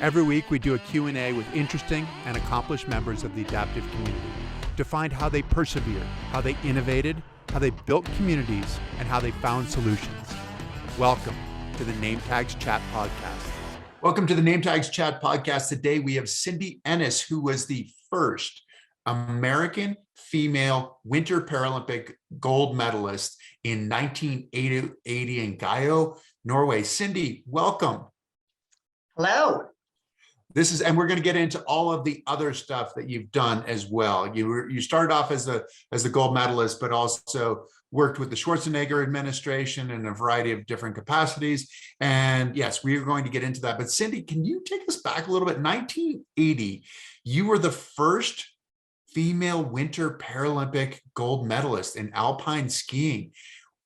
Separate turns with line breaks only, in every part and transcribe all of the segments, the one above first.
Every week we do a Q&A with interesting and accomplished members of the adaptive community to find how they persevered, how they innovated, how they built communities, and how they found solutions. Welcome to the Nametags Chat Podcast. Welcome to the Nametags Chat Podcast. Today we have Cindy Ehnes, who was the first American female Winter Paralympic gold medalist in 1980 in Gao, Norway. Cindy, welcome.
Hello.
And we're going to get into all of the other stuff that you've done as well. You started off as the gold medalist, but also worked with the Schwarzenegger administration in a variety of different capacities. And yes, we are going to get into that. But Cindy, can you take us back a little bit? 1980, you were the first female Winter Paralympic gold medalist in alpine skiing.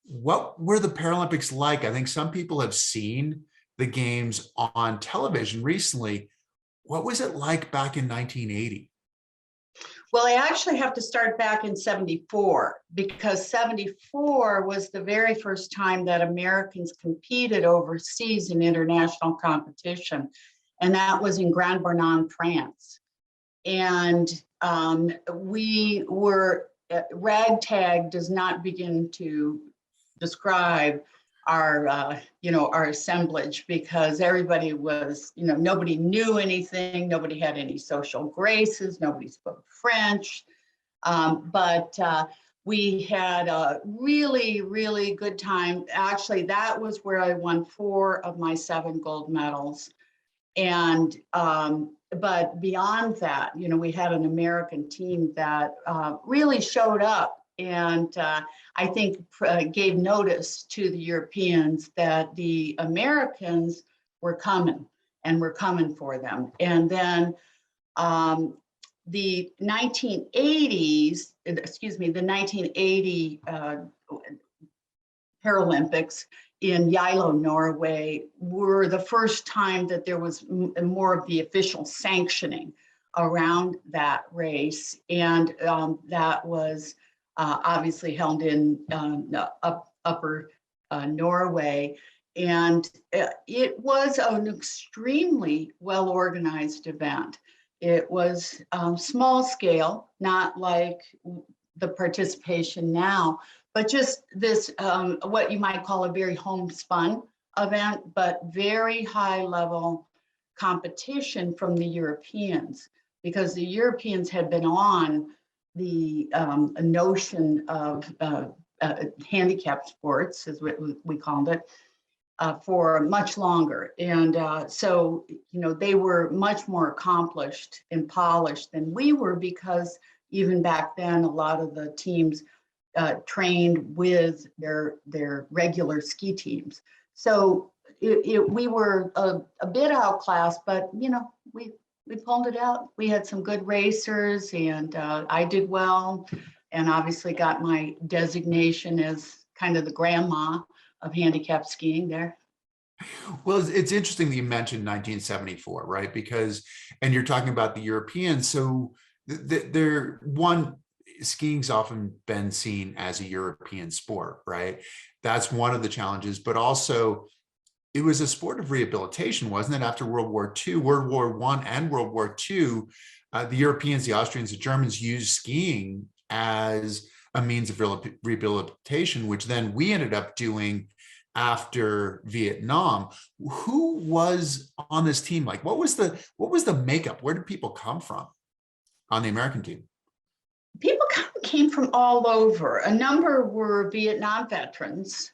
What were the Paralympics like? I think some people have seen the games on television recently. What was it like back in 1980?
Well, I actually have to start back in 74 because 74 was the very first time that Americans competed overseas in international competition. And that was in Grand Bornand, France. And we were, ragtag does not begin to describe our assemblage, because everybody was, nobody knew anything, nobody had any social graces, nobody spoke French, but we had a really, really good time. Actually, that was where I won 4 of my 7 gold medals. And but beyond that, we had an American team that really showed up. And I think gave notice to the Europeans that the Americans were coming and were coming for them. And then the 1980 Paralympics in Geilo, Norway, were the first time that there was more of the official sanctioning around that race. And that was obviously held in upper Norway. And it was an extremely well-organized event. It was small scale, not like the participation now, but just this, what you might call a very homespun event, but very high level competition from the Europeans, because the Europeans had been on the notion of handicap sports, as we called it, for much longer. And so, they were much more accomplished and polished than we were, because even back then, a lot of the teams trained with their regular ski teams. So we were a bit outclassed, but, we pulled it out. We had some good racers, and I did well, and obviously got my designation as kind of the grandma of handicap skiing there.
Well, it's interesting that you mentioned 1974, right? Because, and you're talking about the Europeans. So skiing's often been seen as a European sport, right? That's one of the challenges, but also it was a sport of rehabilitation, wasn't it? After World War II, World War I and World War II, the Europeans, the Austrians, the Germans used skiing as a means of rehabilitation, which then we ended up doing after Vietnam. Who was on this team? Like, what was the makeup? Where did people come from on the American team?
People came from all over. A number were Vietnam veterans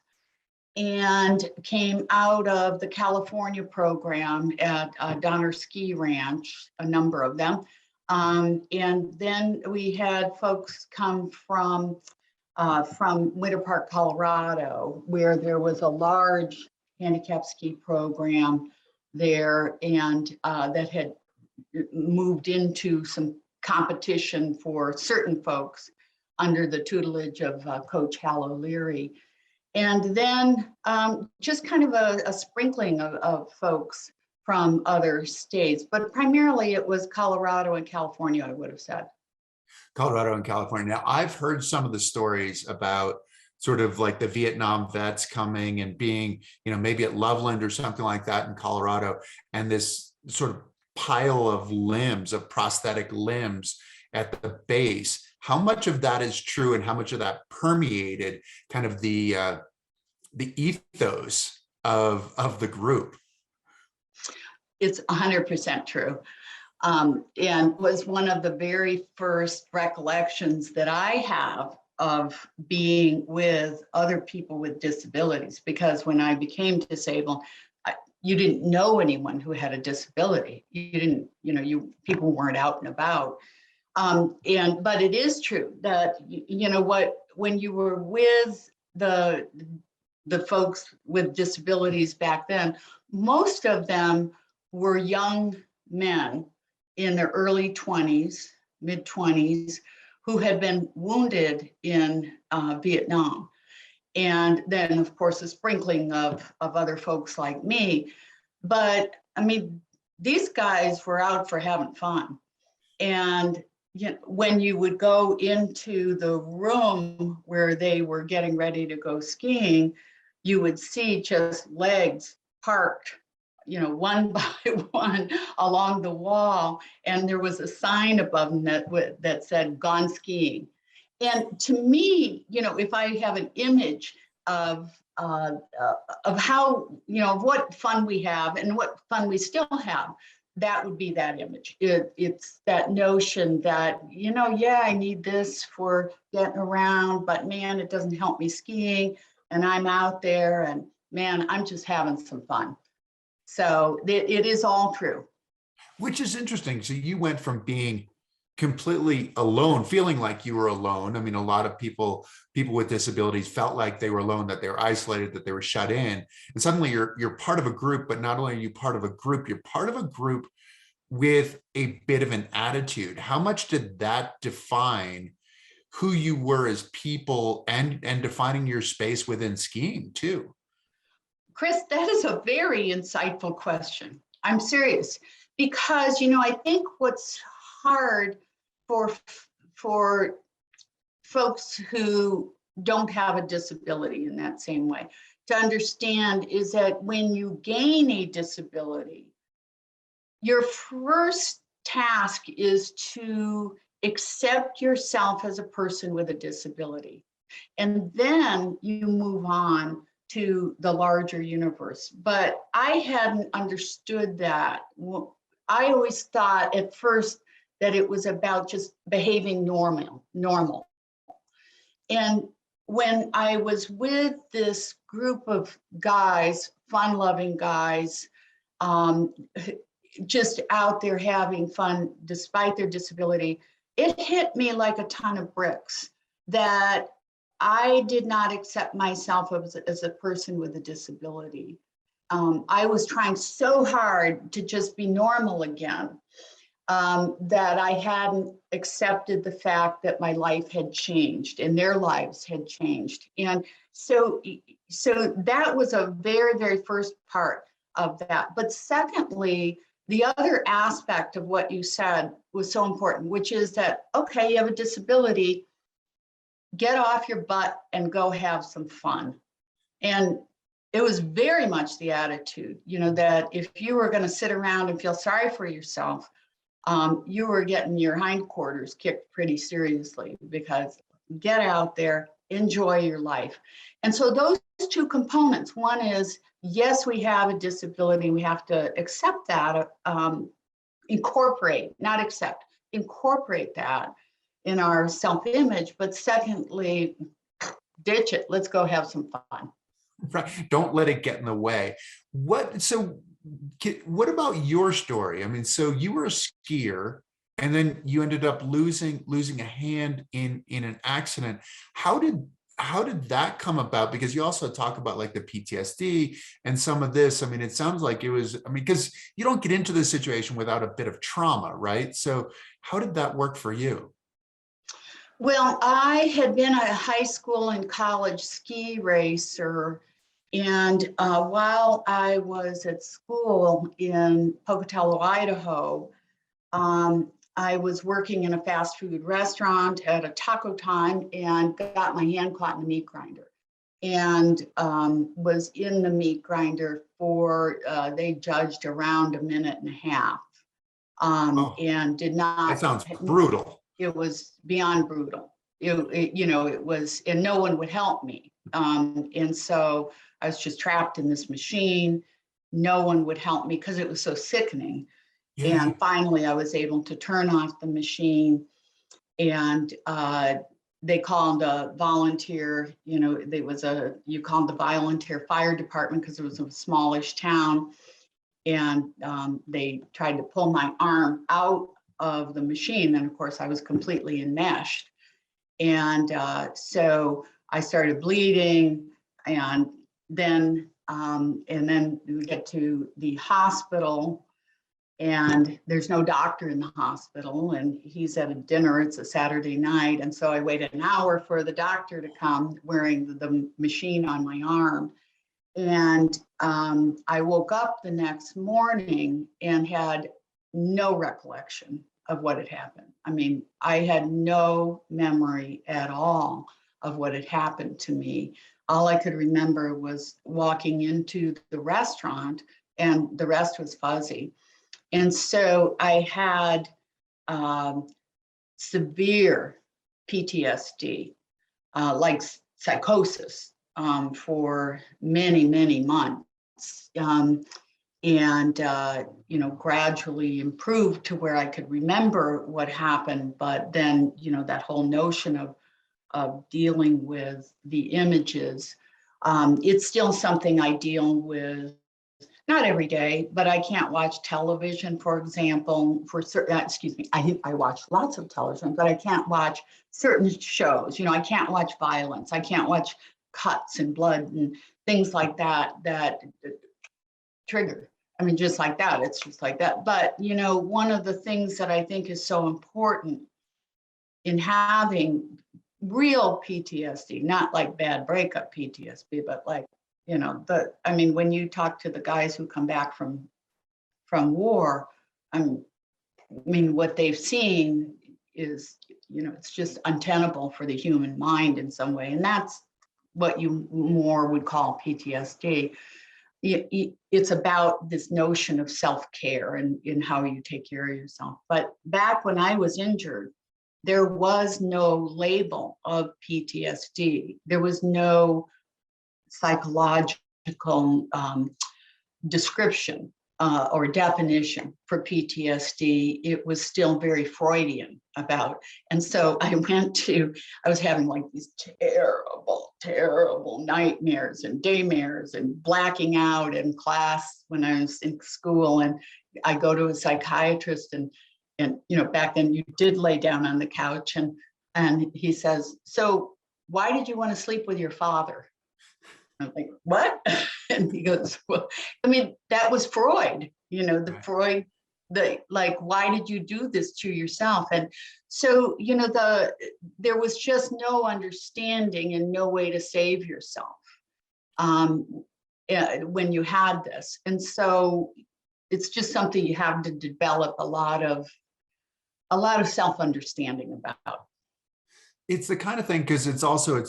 and came out of the California program at Donner Ski Ranch, a number of them. And then we had folks come from Winter Park, Colorado, where there was a large handicap ski program there, and that had moved into some competition for certain folks under the tutelage of Coach Hal O'Leary. And then just kind of a sprinkling of folks from other states, but primarily it was Colorado and California, I would have said.
Colorado and California. Now, I've heard some of the stories about sort of like the Vietnam vets coming and being, maybe at Loveland or something like that in Colorado, and this sort of pile of limbs, of prosthetic limbs at the base. How much of that is true, and how much of that permeated kind of the ethos of the group?
It's 100% true. And was one of the very first recollections that I have of being with other people with disabilities, because when I became disabled, you didn't know anyone who had a disability. You didn't, people weren't out and about. But it is true that, when you were with the folks with disabilities back then, most of them were young men in their early 20s, mid 20s, who had been wounded in Vietnam. And then, of course, a sprinkling of other folks like me. But I mean, these guys were out for having fun. And when you would go into the room where they were getting ready to go skiing, you would see just legs parked, one by one along the wall. And there was a sign above them that said, "Gone skiing." And to me, if I have an image of how, of what fun we have and what fun we still have, that would be that image. It's that notion that, yeah, I need this for getting around, but man, it doesn't help me skiing. And I'm out there and man, I'm just having some fun. So it is all true.
Which is interesting. So you went from being completely alone, feeling like you were alone. I mean, a lot of people with disabilities felt like they were alone, that they were isolated, that they were shut in. And suddenly you're part of a group, but not only are you part of a group, you're part of a group with a bit of an attitude. How much did that define who you were as people and defining your space within skiing too?
Chris, that is a very insightful question. I'm serious, because, I think what's hard for folks who don't have a disability in that same way to understand is that when you gain a disability, your first task is to accept yourself as a person with a disability. And then you move on to the larger universe. But I hadn't understood that. I always thought at first that it was about just behaving normal. And when I was with this group of guys, fun-loving guys, just out there having fun despite their disability, it hit me like a ton of bricks that I did not accept myself as a person with a disability. I was trying so hard to just be normal again, that I hadn't accepted the fact that my life had changed and their lives had changed. And so that was a very, very first part of that. But secondly, the other aspect of what you said was so important, which is that, okay, you have a disability, get off your butt and go have some fun. And it was very much the attitude, that if you were going to sit around and feel sorry for yourself, you were getting your hindquarters kicked pretty seriously, because get out there, enjoy your life. And so those two components, one is, yes, we have a disability, we have to accept that, incorporate that in our self-image, but secondly, ditch it, let's go have some fun.
Right. Don't let it get in the way. What about your story? I mean, so you were a skier and then you ended up losing a hand in an accident. How did that come about? Because you also talk about like the PTSD and some of this. I mean, it sounds like it was, because you don't get into this situation without a bit of trauma, right? So how did that work for you?
Well, I had been a high school and college ski racer, and while I was at school in Pocatello, Idaho, I was working in a fast food restaurant at a taco time and got my hand caught in the meat grinder, and was in the meat grinder for, they judged around a minute and a half.
Oh,
and did
that
not,
sounds brutal.
it was beyond brutal. It was, and no one would help me. And so I was just trapped in this machine. No one would help me because it was so sickening.
Yeah.
And finally, I was able to turn off the machine, and they called a volunteer. You called the volunteer fire department because it was a smallish town, and they tried to pull my arm out of the machine, and of course, I was completely enmeshed. And so I started bleeding, and then we get to the hospital, and there's no doctor in the hospital, and he's at a dinner. It's a Saturday night, and so I waited an hour for the doctor to come, wearing the machine on my arm. And I woke up the next morning and had no recollection of what had happened. I mean, I had no memory at all of what had happened to me. All I could remember was walking into the restaurant, and the rest was fuzzy. And so I had severe PTSD, like psychosis, for many, many months. And gradually improved to where I could remember what happened. But then, that whole notion of dealing with the images, it's still something I deal with, not every day, but I can't watch television, for example, for certain, excuse me, I watch lots of television, but I can't watch certain shows. I can't watch violence. I can't watch cuts and blood and things like that trigger. I mean, just like that, it's just like that. But, one of the things that I think is so important in having real PTSD, not like bad breakup PTSD, but like, when you talk to the guys who come back from war, what they've seen is, it's just untenable for the human mind in some way. And that's what you more would call PTSD. It's about this notion of self-care and in how you take care of yourself. But back when I was injured, there was no label of PTSD. There was no psychological description or definition for PTSD. It was still very Freudian about. And so I was having like these terrible, terrible nightmares and daymares and blacking out in class when I was in school. And I go to a psychiatrist, and back then you did lay down on the couch, and he says, "So why did you want to sleep with your father?" I'm like, "What?" And he goes, "Well, that was Freud, Freud, why did you do this to yourself?" And so, there was just no understanding and no way to save yourself when you had this. And so it's just something you have to develop a lot of self-understanding about.
It's the kind of thing, because it's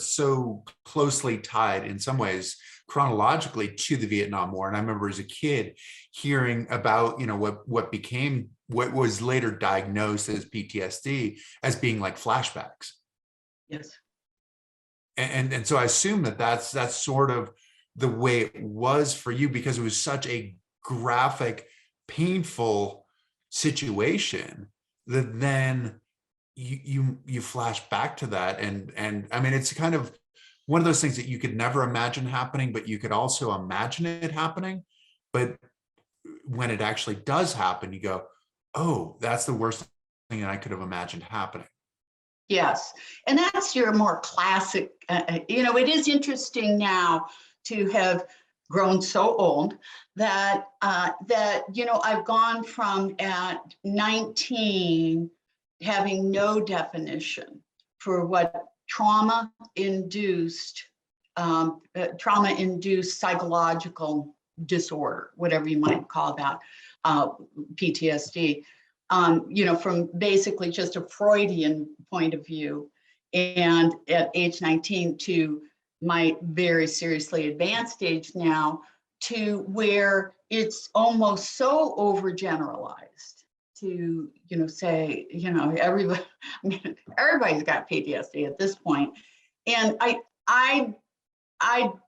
so closely tied in some ways chronologically to the Vietnam War. And I remember as a kid hearing about, what was later diagnosed as PTSD as being like flashbacks.
Yes.
And so I assume that's sort of the way it was for you, because it was such a graphic, painful situation that then you flash back to that. And it's kind of one of those things that you could never imagine happening, but you could also imagine it happening. But when it actually does happen, you go, "Oh, that's the worst thing that I could have imagined happening."
Yes. And that's your more classic, it is interesting now to have grown so old that I've gone from at 19 having no definition for what trauma-induced psychological disorder, whatever you might call that, PTSD, from basically just a Freudian point of view. And at age 19 to my very seriously advanced age now, to where it's almost so overgeneralized to, say, everybody, I mean, everybody's got PTSD at this point. And I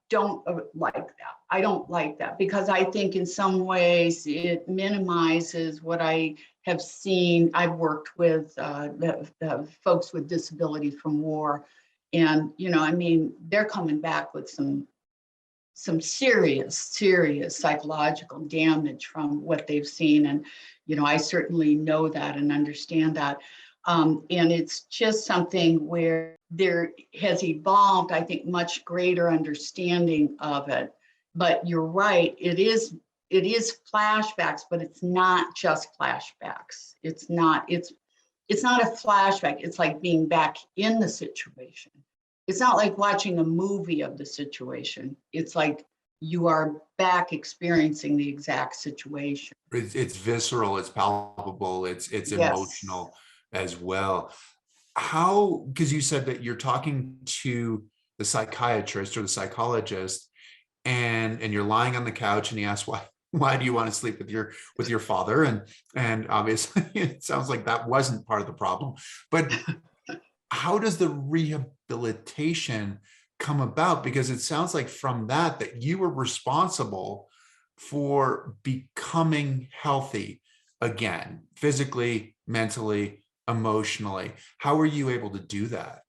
don't like that. I don't like that because I think in some ways it minimizes what I have seen. I've worked with the folks with disability from war, and I mean, they're coming back with some serious psychological damage from what they've seen, and I certainly know that and understand that. And it's just something where there has evolved, I think, much greater understanding of it. But you're right, it is flashbacks, but it's not just flashbacks. It's not a flashback. It's like being back in the situation. It's not like watching a movie of the situation. It's like you are back experiencing the exact situation.
It's visceral, it's palpable, it's
Yes.
emotional as well. How, because you said that you're talking to the psychiatrist or the psychologist, and you're lying on the couch and he asks, why do you want to sleep with your father? And obviously it sounds like that wasn't part of the problem, but how does the rehabilitation come about? Because it sounds like from that you were responsible for becoming healthy again, physically, mentally, emotionally. How were you able to do that?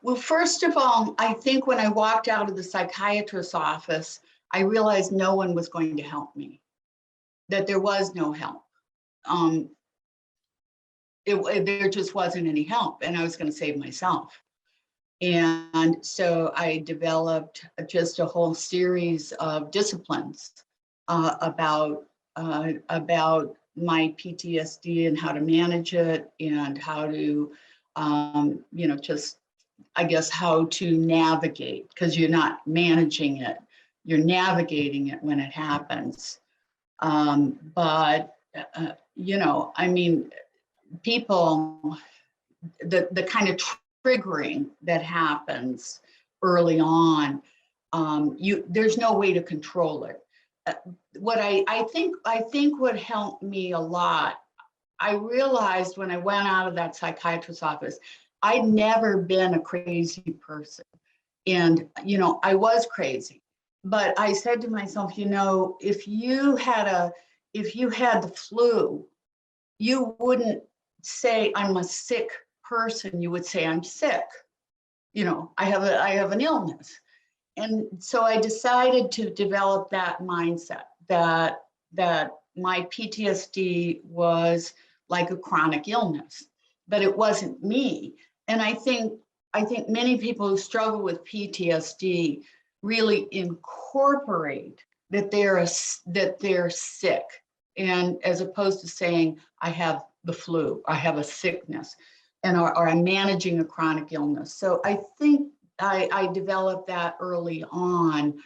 Well, first of all, I think when I walked out of the psychiatrist's office, I realized no one was going to help me, that there was no help. There just wasn't any help, and I was going to save myself. And so I developed just a whole series of disciplines about my PTSD and how to manage it, and how to, just, I guess, how to navigate, because you're not managing it, you're navigating it when it happens. But I mean, people, the kind of triggering that happens early on, there's no way to control it. What I think what helped me a lot, I realized when I went out of that psychiatrist's office, I'd never been a crazy person. And, I was crazy, but I said to myself, if you had the flu, you wouldn't say I'm a sick person. You would say I'm sick. I have an illness. And so I decided to develop that mindset that my PTSD was like a chronic illness, but it wasn't me. And I think many people who struggle with PTSD really incorporate that they're sick, and as opposed to saying I have the flu, I have a sickness, or I'm managing a chronic illness. So I think I developed that early on,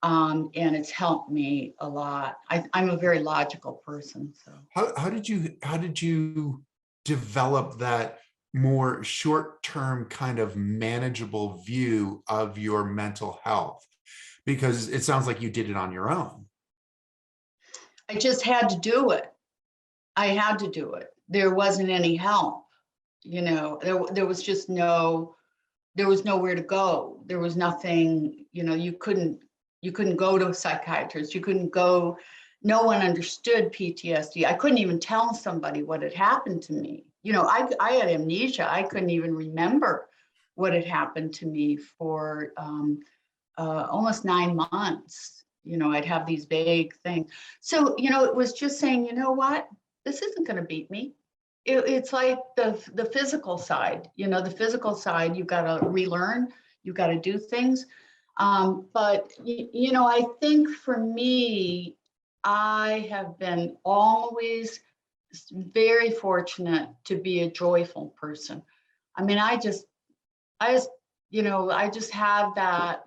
and it's helped me a lot. I'm a very logical person. So
How did you develop that more short-term kind of manageable view of your mental health? Because it sounds like you did it on your own.
I just had to do it. I had to do it. There wasn't any help. There was just there was nowhere to go. There was nothing, you couldn't go to a psychiatrist. You couldn't go, no one understood PTSD. I couldn't even tell somebody what had happened to me. I had amnesia. I couldn't even remember what had happened to me for almost 9 months. I'd have these vague things. So, it was just saying, you know what, this isn't going to beat me. It's like the physical side, the physical side, you've got to relearn, you've got to do things. But, I think for me, I have been always very fortunate to be a joyful person. I mean, I just have that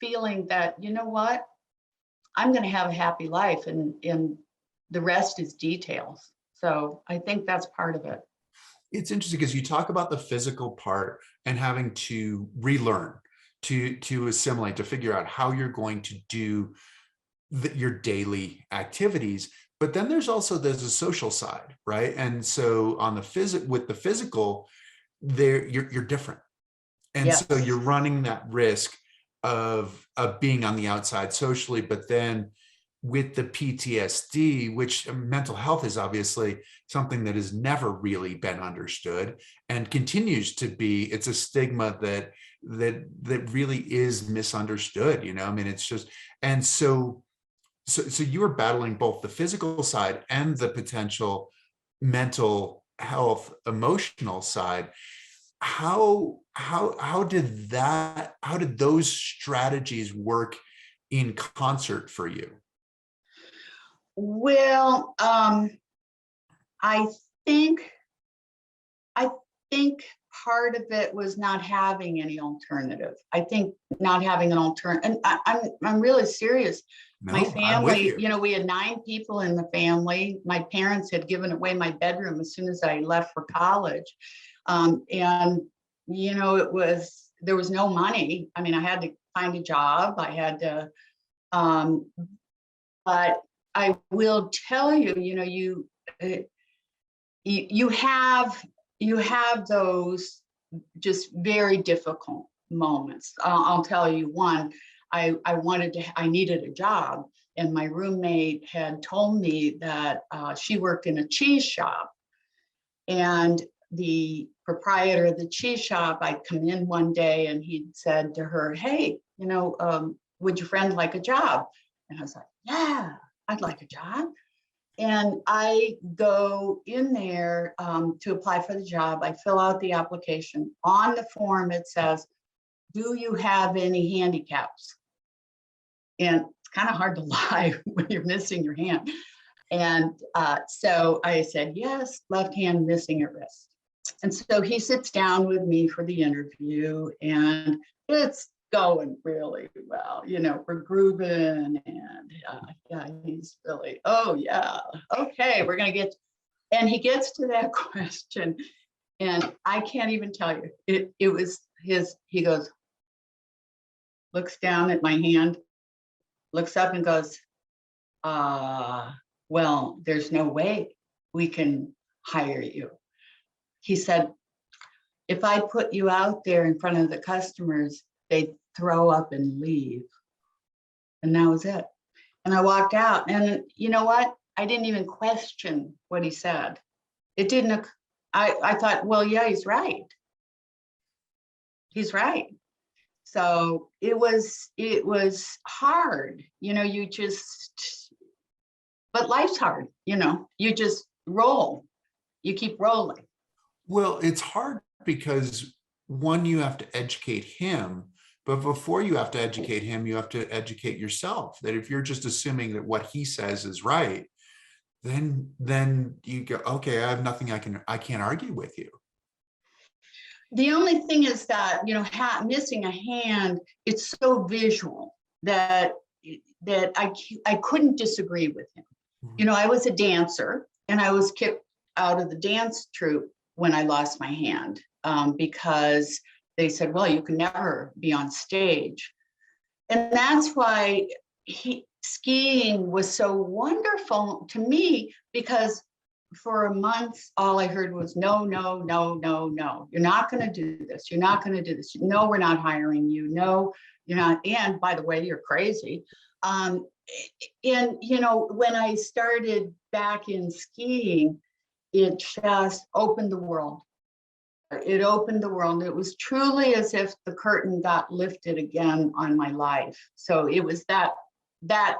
feeling that, what, I'm going to have a happy life, and the rest is details. So I think that's part of it.
It's interesting because you talk about the physical part and having to relearn, to assimilate, to figure out how you're going to do your daily activities. But then there's a social side, right? And so on the physical, there you're different. And so
Yes.
you're running that risk of being on the outside socially, but then with the PTSD, which mental health is obviously something that has never really been understood and continues to be, it's a stigma that really is misunderstood, you know, I mean, it's just, and so you were battling both the physical side and the potential mental health, emotional side. How did those strategies work in concert for you?
Well, I think I think part of it was not having any alternative. I think not having an alternative, and I'm really serious. My
No, I'm with
family,
you.
you know, we had 9 people in the family. My parents had given away my bedroom as soon as I left for college. And, you know, there was no money. I mean, I had to find a job. I had to, but I will tell you, you know, you have those just very difficult moments. I'll tell you one. I needed a job, and my roommate had told me that she worked in a cheese shop, and the proprietor of the cheese shop, I'd come in one day and he'd said to her, "Hey, you know, would your friend like a job?" And I was like, "Yeah, I'd like a job." And I go in there to apply for the job. I fill out the application. On the form, it says, "Do you have any handicaps?" And it's kind of hard to lie when you're missing your hand. And so I said, "Yes, left hand missing a wrist." And so he sits down with me for the interview, and it's going really well. You know, we're grooving, and yeah, he's really, "Oh yeah, okay, we're gonna get." And he gets to that question, and I can't even tell you. It was his. He goes, looks down at my hand, looks up, and goes, "Well, there's no way we can hire you." He said, "If I put you out there in front of the customers, they'd throw up and leave." And that was it. And I walked out, and you know what? I didn't even question what he said. It didn't, I thought, well, yeah, he's right. He's right. So it was hard, you know, but life's hard, you know, you just roll, you keep rolling.
Well, it's hard because one, you have to educate him, but before you have to educate him, you have to educate yourself that if you're just assuming that what he says is right, then you go, okay, I have nothing I can't argue with you.
The only thing is that, you know, missing a hand, it's so visual that I couldn't disagree with him. You know, I was a dancer, and I was kicked out of the dance troupe when I lost my hand because they said, "Well, you can never be on stage." And that's why skiing was so wonderful to me, because for a month, all I heard was, "No, no, no, no, no. You're not going to do this. You're not going to do this. No, we're not hiring you. No, you're not. And by the way, you're crazy." And, you know, when I started back in skiing, it just opened the world. It opened the world. It was truly as if the curtain got lifted again on my life. So it was that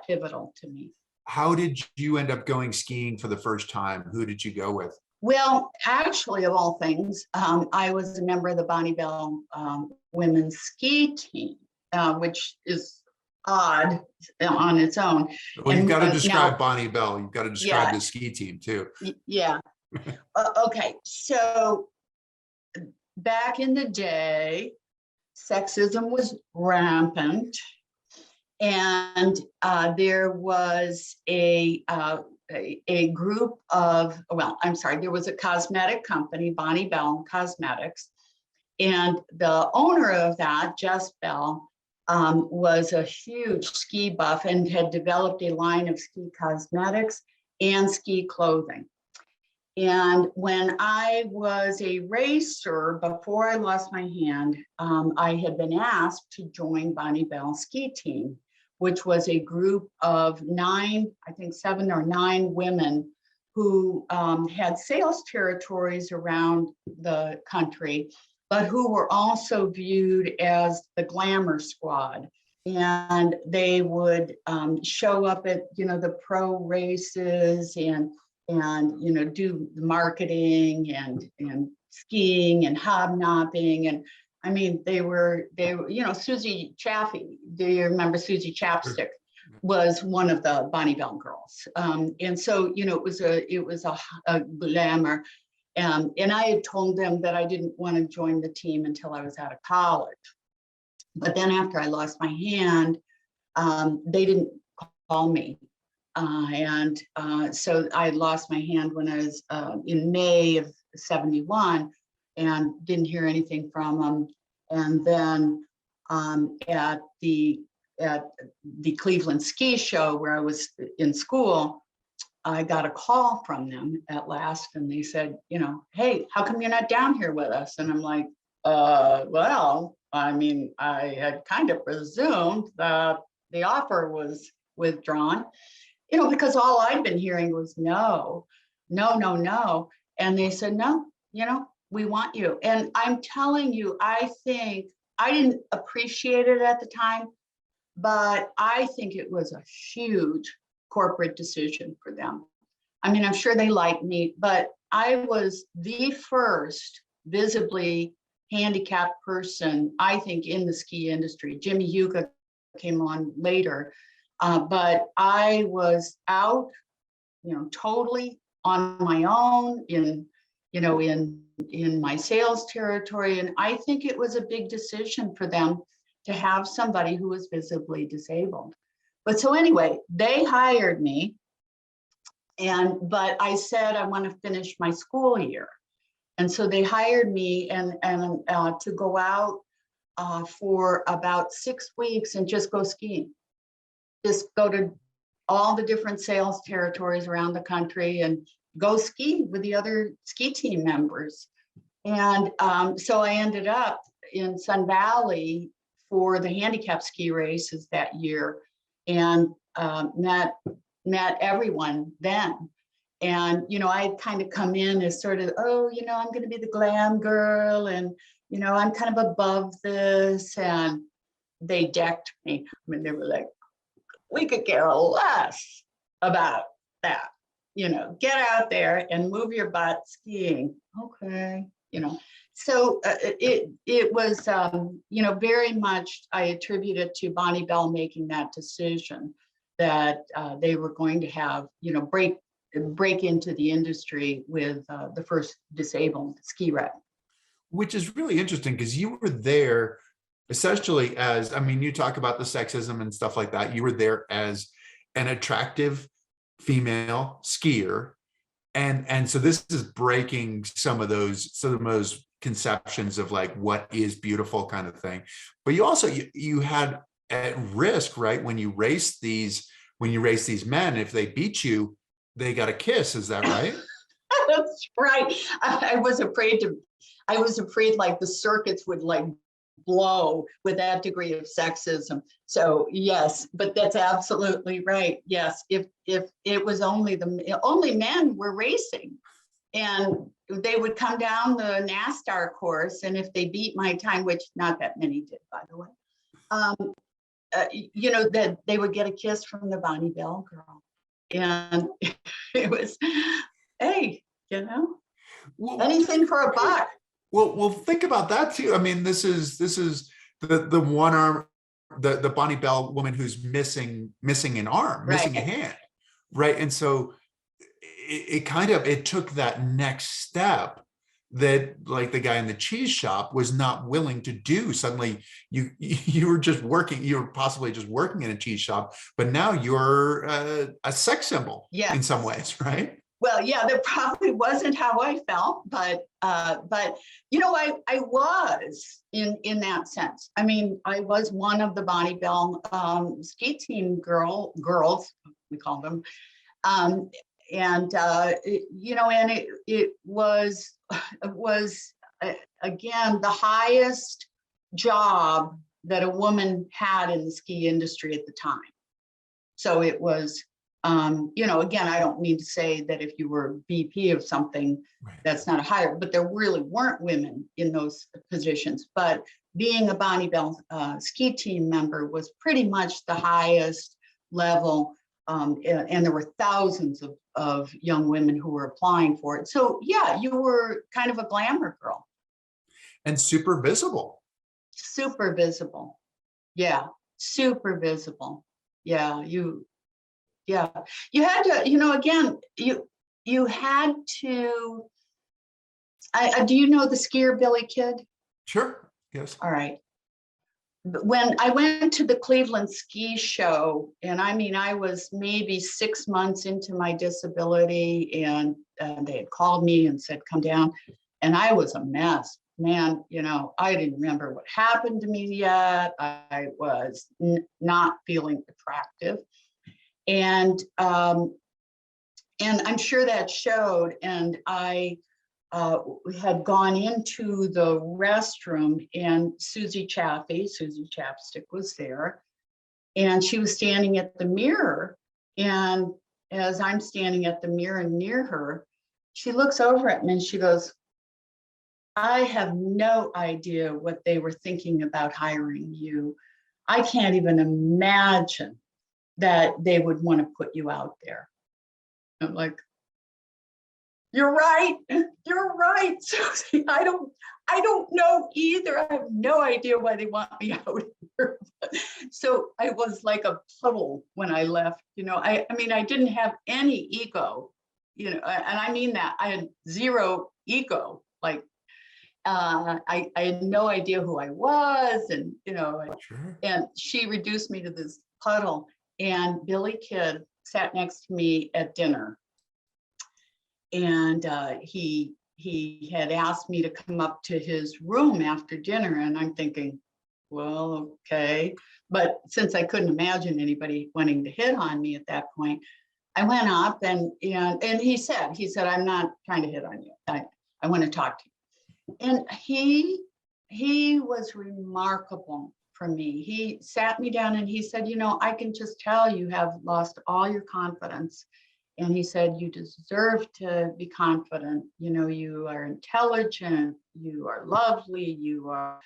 pivotal to me.
How did you end up going skiing for the first time? Who did you go with?
Well, actually, of all things, I was a member of the Bonne Bell women's ski team, which is odd on its own.
Well, you've got to describe
now,
Bonne Bell. You've got to describe
yeah,
the ski team too.
Yeah. Okay. So back in the day, sexism was rampant, and there was a group of, well, I'm sorry, there was a cosmetic company, Bonne Bell Cosmetics, and the owner of that, Jess Bell, was a huge ski buff and had developed a line of ski cosmetics. and ski clothing. And when I was a racer, before I lost my hand, I had been asked to join Bonne Bell ski team, which was a group of 9, I think 7 or 9 women who had sales territories around the country, but who were also viewed as the glamour squad. And they would show up at, the pro races and do the marketing and skiing and hobnobbing. And I mean, they were, Susie Chaffee, do you remember Susie Chapstick? Was one of the Bonne Bell girls. And so, it was a glamour. And I had told them that I didn't want to join the team until I was out of college. But then after I lost my hand, they didn't call me. So I lost my hand when I was in May of 71 and didn't hear anything from them. And then at the Cleveland ski show where I was in school, I got a call from them at last, and they said, hey, how come you're not down here with us? And I'm like, well, I mean, I had kind of presumed that the offer was withdrawn, because all I'd been hearing was no. And they said, no, we want you. And I'm telling you, I think I didn't appreciate it at the time, but I think it was a huge corporate decision for them. I mean, I'm sure they liked me, but I was the first visibly handicapped person, I think, in the ski industry. Jimmy Yuga came on later, but I was out, totally on my own in my sales territory. And I think it was a big decision for them to have somebody who was visibly disabled. But so anyway, they hired me, but I said I want to finish my school year. And so they hired me and to go out for about 6 weeks and just go skiing. Just go to all the different sales territories around the country and go ski with the other ski team members. And so I ended up in Sun Valley for the handicap ski races that year, and met everyone then. And, I'd kind of come in as sort of, I'm going to be the glam girl, and, I'm kind of above this. And they decked me. I mean, they were like, we could care less about that. Get out there and move your butt skiing. Okay. So it was, very much I attribute it to Bonne Bell making that decision that they were going to have, break into the industry with the first disabled ski rep.
Which is really interesting because you were there essentially as, I mean, you talk about the sexism and stuff like that. You were there as an attractive female skier. And so this is breaking some of those conceptions of like what is beautiful kind of thing. But you also, you had at risk, right? When you race these men, if they beat you, they got a kiss. Is that right?
That's right. I was afraid like the circuits would like blow with that degree of sexism. So yes, but that's absolutely right. Yes, if it was only men were racing, and they would come down the NASTAR course, and if they beat my time, which not that many did, by the way, that they would get a kiss from the Bonne Bell girl, and it was, hey,
well,
anything for a buck.
Well, think about that too. I mean, this is the one arm, the Bonne Bell woman who's missing an arm, missing a hand, right? And so it took that next step that like the guy in the cheese shop was not willing to do. Suddenly you were possibly just working in a cheese shop, but now you're a sex symbol in some ways, right?
Well, yeah, that probably wasn't how I felt, but I was in that sense. I mean, I was one of the Bonne Bell ski team girls, we call them, it was again the highest job that a woman had in the ski industry at the time. So it was, again, I don't mean to say that if you were VP of something,
Right.
that's not a hire, but there really weren't women in those positions. But being a Bonne Bell ski team member was pretty much the highest level. And there were thousands of young women who were applying for it. So yeah, you were kind of a glamour girl.
And super visible.
Super visible. Yeah, super visible. Yeah, you had to, again, you had to, do you know the skier Billy Kidd?
Sure. Yes.
All right. When I went to the Cleveland ski show, and I was maybe 6 months into my disability, and they had called me and said, come down, and I was a mess. Man, I didn't remember what happened to me yet. I was not feeling attractive. And I'm sure that showed. And I had gone into the restroom, and Susie Chapstick was there. And she was standing at the mirror. And as I'm standing at the mirror near her, she looks over at me and she goes, I have no idea what they were thinking about hiring you. I can't even imagine that they would want to put you out there. I'm like, you're right. You're right, Susie. I don't know either. I have no idea why they want me out here. So I was like a puddle when I left. I didn't have any ego, and I mean that. I had zero ego. Like, I had no idea who I was, and
Sure.
and she reduced me to this puddle. And Billy Kidd sat next to me at dinner, and he had asked me to come up to his room after dinner, and I'm thinking, well, okay, but since I couldn't imagine anybody wanting to hit on me at that point, I went up, and he said, I'm not trying to hit on you. I want to talk to you. And he was remarkable for me. He sat me down and he said, I can just tell you have lost all your confidence. And he said, you deserve to be confident. You are intelligent, you are lovely, you are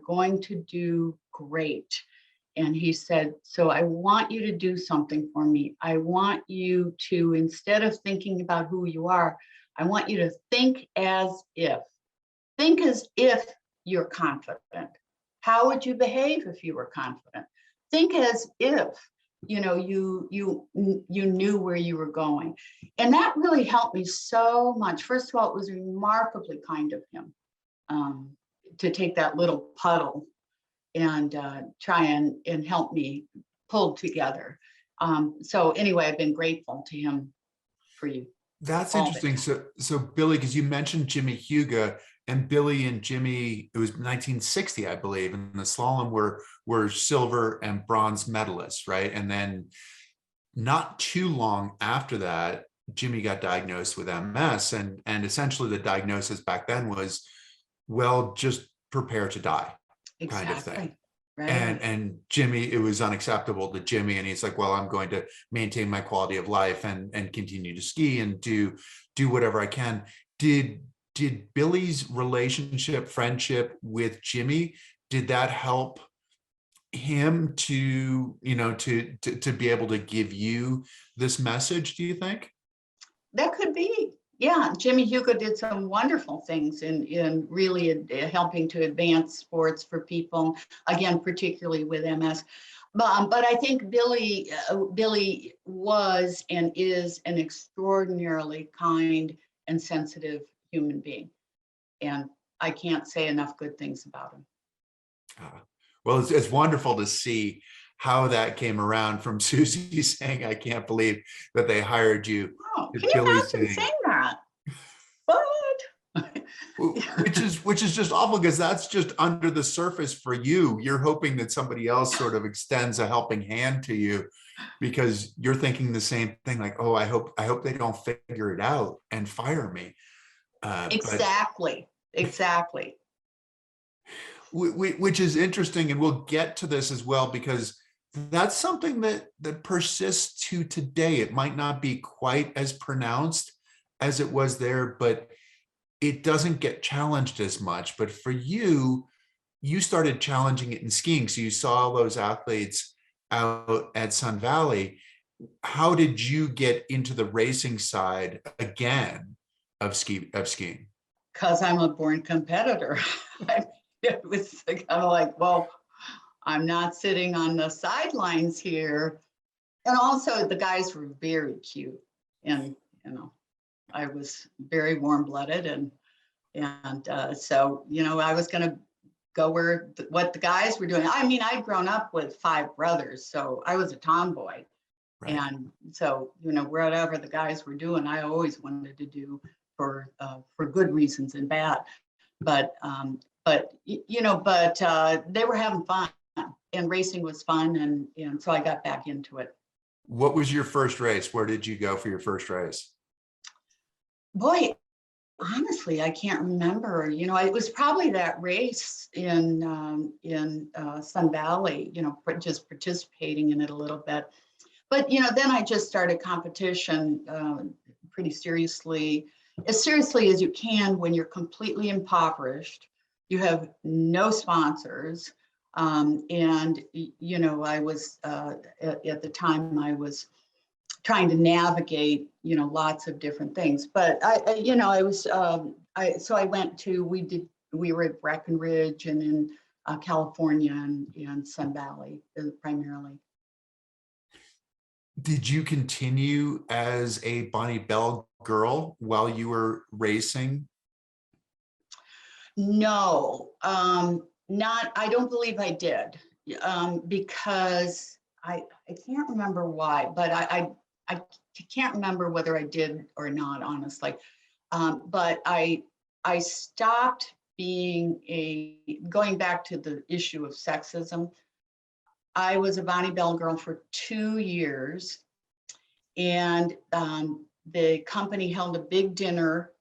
going to do great. And he said, so I want you to do something for me. I want you to, instead of thinking about who you are, I want you to think as if you're confident. How would you behave if you were confident? Think as if, you knew where you were going. And that really helped me so much. First of all, it was remarkably kind of him to take that little puddle and try and help me pull together. So anyway, I've been grateful to him for you.
That's interesting. So Billy, because you mentioned Jimmy Huga, and Billy and Jimmy, it was 1960, I believe, and the slalom were silver and bronze medalists, right? And then not too long after that, Jimmy got diagnosed with MS, and essentially the diagnosis back then was, well, just prepare to die,
Exactly.
kind of thing.
Right.
And Jimmy, it was unacceptable to Jimmy, and he's like, well, I'm going to maintain my quality of life and continue to ski and do whatever I can. Did Billy's friendship with Jimmy, did that help him to be able to give you this message, do you think?
That could be. Yeah, Jimmy Huga did some wonderful things in really helping to advance sports for people, again, particularly with MS. But I think Billy was and is an extraordinarily kind and sensitive human being. And I can't say enough good things about him.
Well, it's wonderful to see how that came around from Susie saying, I can't believe that they hired you.
Oh, can you imagine saying that? What?
which is just awful, because that's just under the surface for you. You're hoping that somebody else sort of extends a helping hand to you. because you're thinking the same thing, like, oh, I hope they don't figure it out and fire me.
Exactly. Exactly.
Which is interesting, and we'll get to this as well, because that's something that persists to today. It might not be quite as pronounced as it was there, but it doesn't get challenged as much. But for you, you started challenging it in skiing. So you saw all those athletes out at Sun Valley. How did you get into the racing side again of skiing?
Because I'm a born competitor. It was kind of like, well, I'm not sitting on the sidelines here. And also the guys were very cute. And, I was very warm-blooded, and so, I was going to go what the guys were doing. I mean, I'd grown up with 5 brothers, so I was a tomboy.
Right.
And so, whatever the guys were doing, I always wanted to do for good reasons and bad. But they were having fun, and racing was fun, and so I got back into it.
What was your first race? Where did you go for your first race?
Boy, honestly, I can't remember. It was probably that race in Sun Valley. Just participating in it a little bit. But then I just started competition pretty seriously, as seriously as you can when you're completely impoverished. You have no sponsors, and I was at the time I was trying to navigate lots of different things. But I was so I went to we were at Breckenridge and in California and Sun Valley primarily.
Did you continue as a Bonne Bell girl while you were racing?
No, not. I don't believe I did, because I can't remember why, but I can't remember whether I did or not, honestly. But I stopped going back to the issue of sexism. I was a Bonne Bell girl for 2 years, and the company held a big dinner,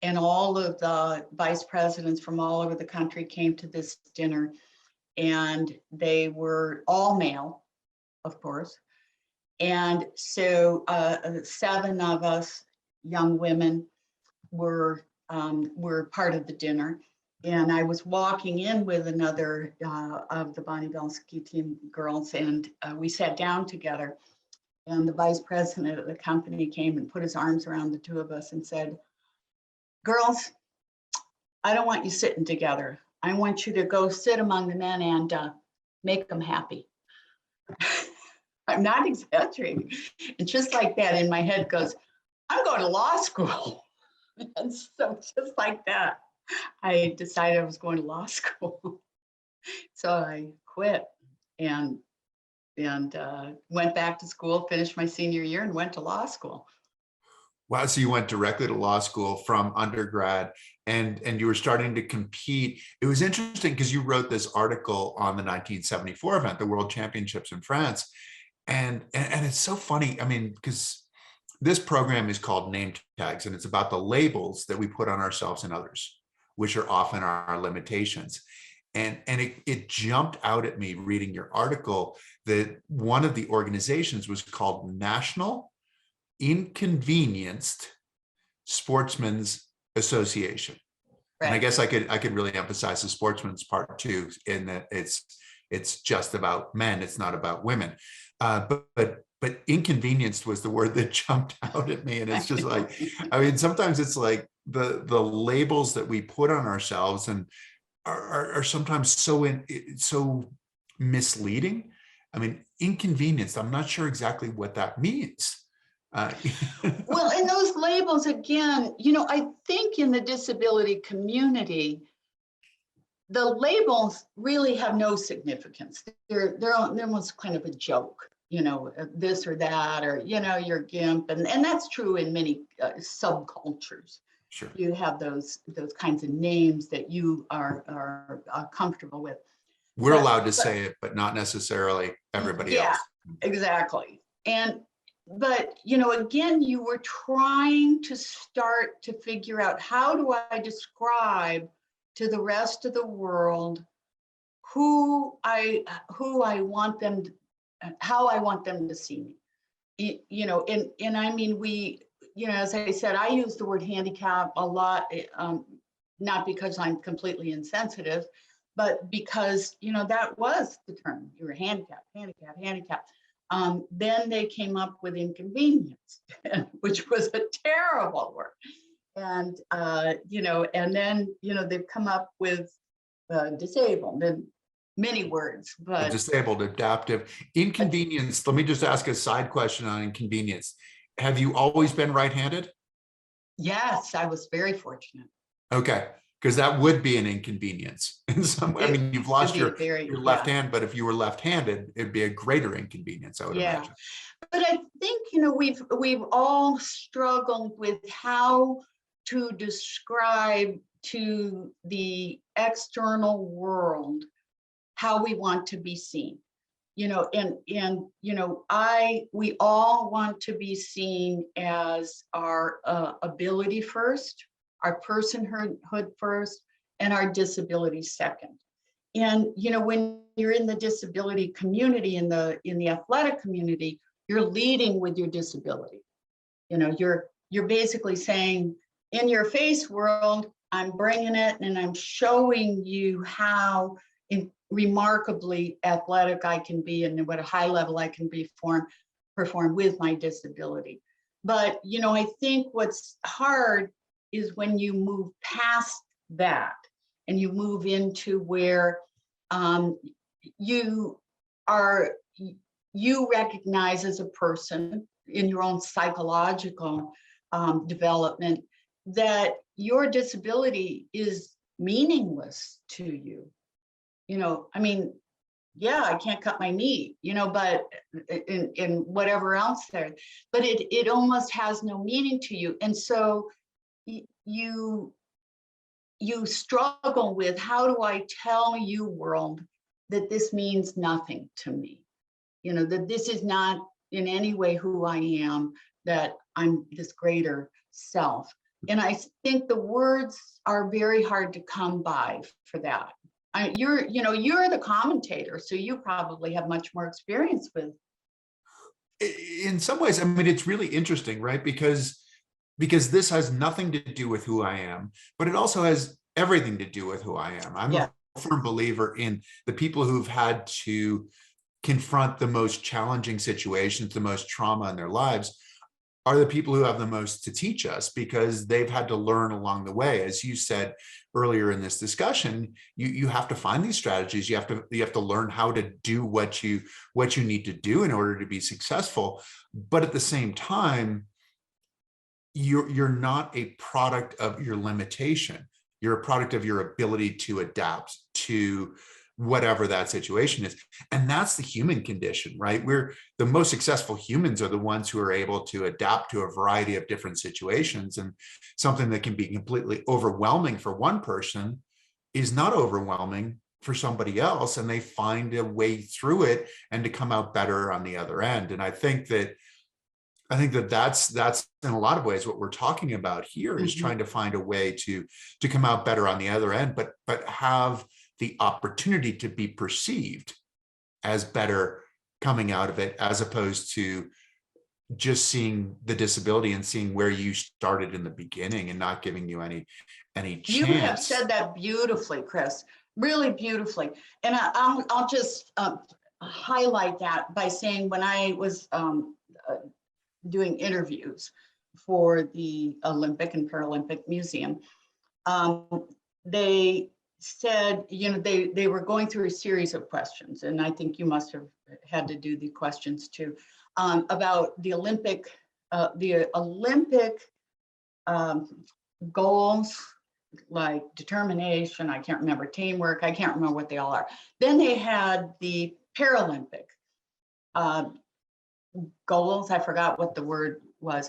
and all of the vice presidents from all over the country came to this dinner, and they were all male, of course. And so 7 of us young women were part of the dinner. And I was walking in with another of the Bonne Bell ski team girls, and we sat down together. And the vice president of the company came and put his arms around the 2 of us and said, "Girls, I don't want you sitting together. I want you to go sit among the men and make them happy." I'm not exaggerating. And just like that, in my head goes, "I'm going to law school." And so just like that, I decided I was going to law school. So I quit and went back to school, finished my senior year, and went to law school.
Wow, so you went directly to law school from undergrad, and you were starting to compete. It was interesting because you wrote this article on the 1974 event, the World Championships in France. And it's so funny. I mean, because this program is called Nametags, and it's about the labels that we put on ourselves and others, which are often our limitations. And it jumped out at me reading your article that one of the organizations was called National Inconvenienced Sportsmen's Association. Right. And I guess I could really emphasize the sportsman's part too, in that it's just about men, it's not about women. But inconvenienced was the word that jumped out at me. And it's just like, I mean, sometimes it's like the labels that we put on ourselves and are sometimes so misleading. I mean, inconvenienced, I'm not sure exactly what that means.
Well, and those labels, again, I think in the disability community, the labels really have no significance. They're almost kind of a joke, this or that, or, you're a gimp. And that's true in many subcultures.
Sure.
You have those kinds of names that you are comfortable with.
We're allowed to say it, but not necessarily everybody else.
Yeah, exactly. But, again, you were trying to start to figure out, how do I describe to the rest of the world who I want them, how I want them to see me. And I mean, as I said, I use the word handicap a lot, not because I'm completely insensitive, but because, that was the term. You were handicapped, handicapped, handicapped. Then they came up with inconvenience, which was a terrible word. And, and then, they've come up with disabled and many words, but
Disabled, adaptive, inconvenience. Let me just ask a side question on inconvenience. Have you always been right-handed?
yes, I was very fortunate.
Okay, because that would be an inconvenience in some way. I mean, you've lost your left hand, but if you were left-handed, it'd be a greater inconvenience, I would imagine.
But I think, we've all struggled with how to describe to the external world how we want to be seen. We all want to be seen as our ability first, our personhood first, and our disability second. And when you're in the disability community, in the athletic community, you're leading with your disability. You're basically saying, in your face, world, I'm bringing it, and I'm showing you how remarkably athletic I can be, and what a high level I can perform with my disability. But I think what's hard is when you move past that and you move into where you recognize as a person in your own psychological development that your disability is meaningless to you. I mean, yeah, I can't cut my knee, but in whatever else there, but it almost has no meaning to you. And so you struggle with, how do I tell you, world, that this means nothing to me? That this is not in any way who I am, that I'm this greater self. And I think the words are very hard to come by for that. You're the commentator, so you probably have much more experience with.
In some ways, I mean, it's really interesting, right? Because this has nothing to do with who I am, but it also has everything to do with who I am. I'm a firm believer in the people who've had to confront the most challenging situations, the most trauma in their lives, are the people who have the most to teach us, because they've had to learn along the way. As you said earlier in this discussion, you have to find these strategies. You have to learn how to do what you need to do in order to be successful. But at the same time, you're not a product of your limitation. You're a product of your ability to adapt to whatever that situation is. And that's the human condition, right? The most successful humans are the ones who are able to adapt to a variety of different situations. And something that can be completely overwhelming for one person is not overwhelming for somebody else, and they find a way through it and to come out better on the other end. And I think that's in a lot of ways what we're talking about here, is trying to find a way to come out better on the other end, but have the opportunity to be perceived as better coming out of it, as opposed to just seeing the disability and seeing where you started in the beginning and not giving you any chance.
You have said that beautifully, Chris, really beautifully. And I'll just highlight that by saying, when I was doing interviews for the Olympic and Paralympic Museum, they said, they were going through a series of questions, and I think you must have had to do the questions too, about the Olympic goals, like determination, I can't remember, teamwork, I can't remember what they all are. Then they had the Paralympic goals, I forgot what the word was.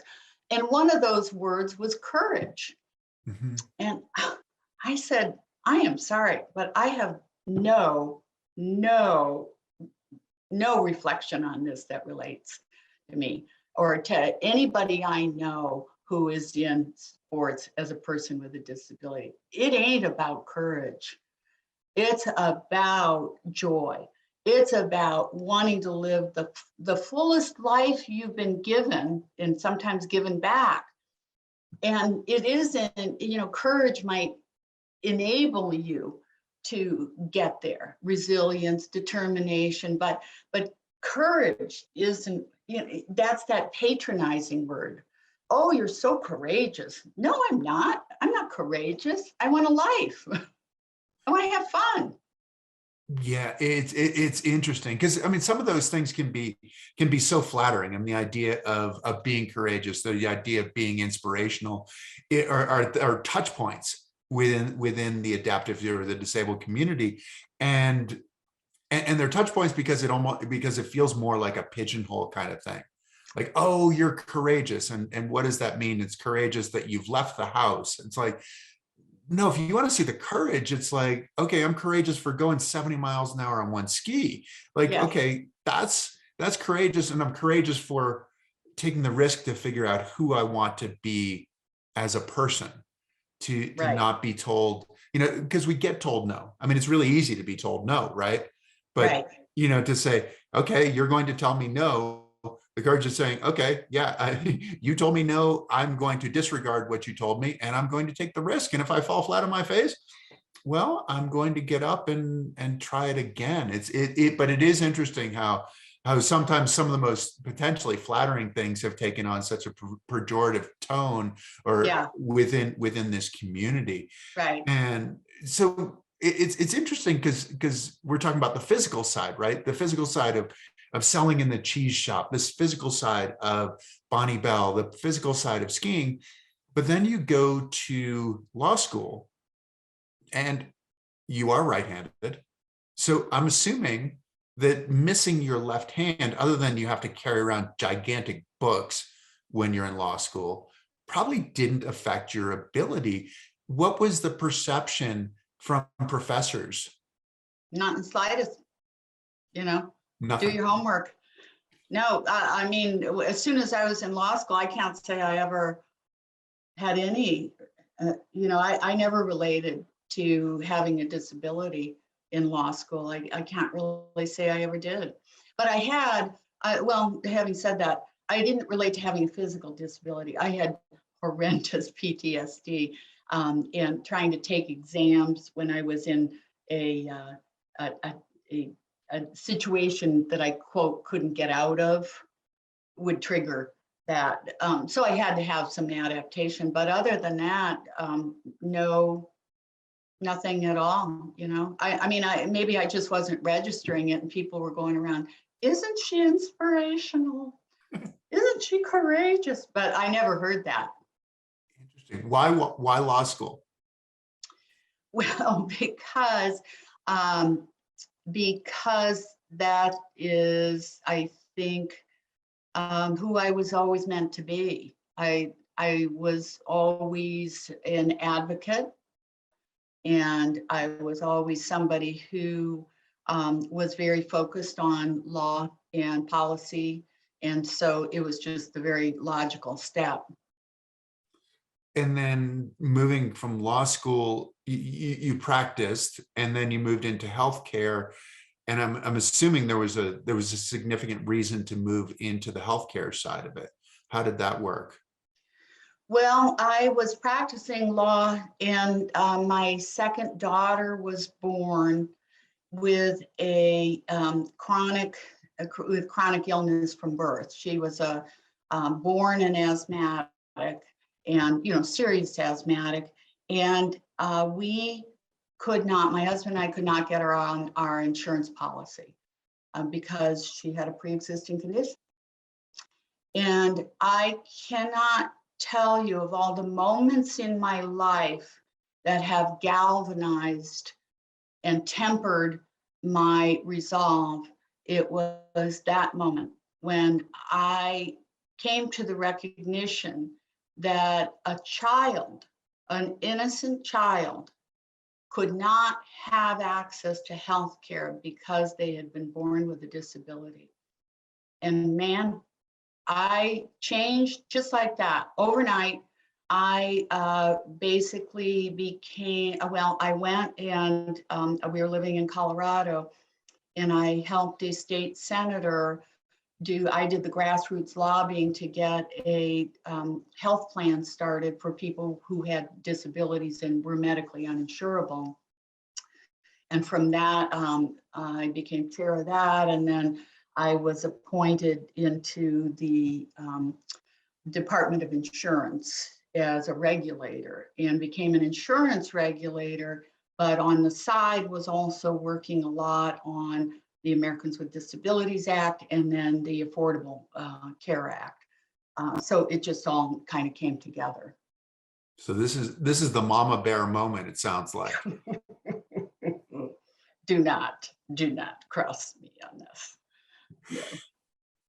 And one of those words was courage. And I said, I am sorry, but I have no reflection on this that relates to me or to anybody I know who is in sports as a person with a disability. It ain't about courage. It's about joy. It's about wanting to live the fullest life you've been given and sometimes given back. And it isn't, you know, courage might enable you to get there, resilience, determination, but courage isn't, you know, that's that patronizing word. Oh, you're so courageous. No, I'm not. I'm not courageous. I want a life. I want to have fun.
Yeah, it's interesting because I mean some of those things can be so flattering. And the idea of being courageous, the idea of being inspirational, are touch points within the adaptive or the disabled community, and they're touch points because it feels more like a pigeonhole kind of thing. Like, oh, you're courageous, and what does that mean? It's courageous that you've left the house. It's like, no, if you want to see the courage, it's like, okay, I'm courageous for going 70 miles an hour on one ski. Like,
Yes.
okay, that's courageous. And I'm courageous for taking the risk to figure out who I want to be as a person, to
Right.
not be told, you know, because we get told no. I mean, it's really easy to be told no, right? But,
Right.
you know, to say, okay, you're going to tell me no. The courage is saying, okay, yeah, you told me no, I'm going to disregard what you told me, and I'm going to take the risk. And if I fall flat on my face, well, I'm going to get up and try it again. But it is interesting how sometimes some of the most potentially flattering things have taken on such a pejorative tone, or
Yeah.
within this community.
Right.
And so it's interesting because we're talking about the physical side, right? The physical side of selling in the cheese shop, this physical side of Bonne Bell, the physical side of skiing. But then you go to law school and you are right-handed. So I'm assuming that missing your left hand, other than you have to carry around gigantic books when you're in law school, probably didn't affect your ability. What was the perception from professors?
Not in the slightest, you know, do
Nothing.
your homework. No, I mean, as soon as I was in law school, I can't say I ever had any, you know, I never related to having a disability in law school. I can't really say I ever did. But I had, well, having said that, I didn't relate to having a physical disability. I had horrendous PTSD and trying to take exams when I was in a, a, a, a situation that I, quote, couldn't get out of would trigger that. So I had to have some adaptation, but other than that, no, nothing at all, you know. I mean, maybe I just wasn't registering it and people were going around, isn't she inspirational? Isn't she courageous? But I never heard that.
Interesting. Why law school?
Well, because that is, I think, who I was always meant to be. I was always an advocate, and I was always somebody who was very focused on law and policy, and so it was just a very logical step.
And then moving from law school, you practiced, and then you moved into healthcare. And I'm assuming there was a significant reason to move into the healthcare side of it. How did that work?
Well, I was practicing law, and my second daughter was born with a chronic illness from birth. She was born an asthmatic, and serious asthmatic, and we could not. My husband and I could not get her on our insurance policy because she had a pre-existing condition. And I cannot tell you of all the moments in my life that have galvanized and tempered my resolve. It was that moment when I came to the recognition that a child, an innocent child, could not have access to health care because they had been born with a disability. And man, I changed just like that overnight. I basically became, well, I went and we were living in Colorado, and I helped a state senator I did the grassroots lobbying to get a health plan started for people who had disabilities and were medically uninsurable. And from that, I became chair of that. And then I was appointed into the Department of Insurance as a regulator and became an insurance regulator, but on the side was also working a lot on the Americans with Disabilities Act and then the Affordable Care Act. So it just all kind of came together.
So this is the mama bear moment, it sounds like.
Do not cross me on this. No.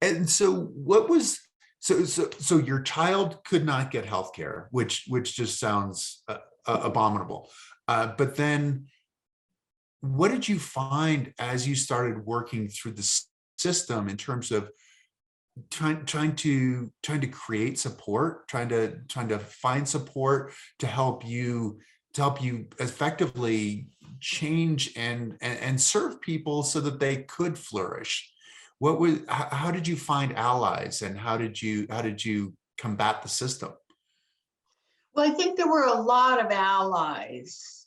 And so what was, so your child could not get healthcare, which just sounds abominable. But then what did you find as you started working through the system in terms of trying to create support, trying to find support to help you effectively change and serve people so that they could flourish? How did you find allies, and how did you combat the system?
Well, I think there were a lot of allies.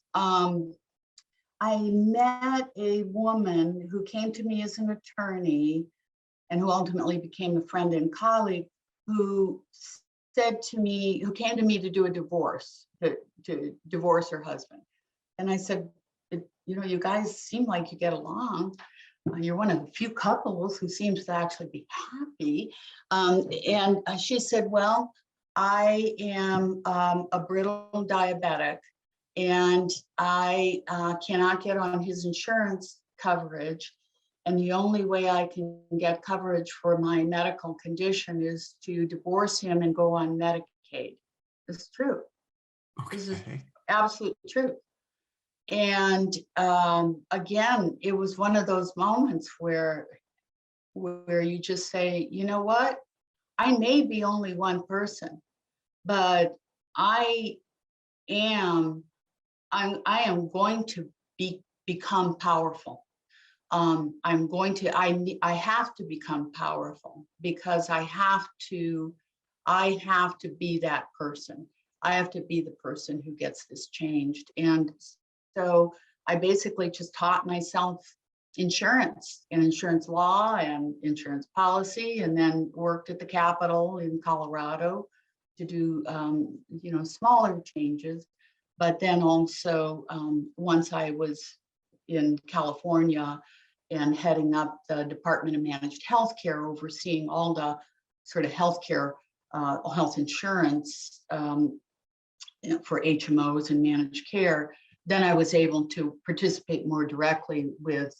I met a woman who came to me as an attorney and who ultimately became a friend and colleague, who came to me to do a divorce, to divorce her husband. And I said, you guys seem like you get along. You're one of the few couples who seems to actually be happy. And she said, well, I am a brittle diabetic, and I cannot get on his insurance coverage. And the only way I can get coverage for my medical condition is to divorce him and go on Medicaid. It's true.
Okay.
This is absolute truth. And again, it was one of those moments where you just say, you know what? I may be only one person, but I am going to become powerful. I have to become powerful, because I have to be that person. I have to be the person who gets this changed. And so I basically just taught myself insurance and insurance law and insurance policy, and then worked at the Capitol in Colorado to do smaller changes. But then also once I was in California and heading up the Department of Managed Healthcare, overseeing all the sort of healthcare, health insurance for HMOs and managed care, then I was able to participate more directly with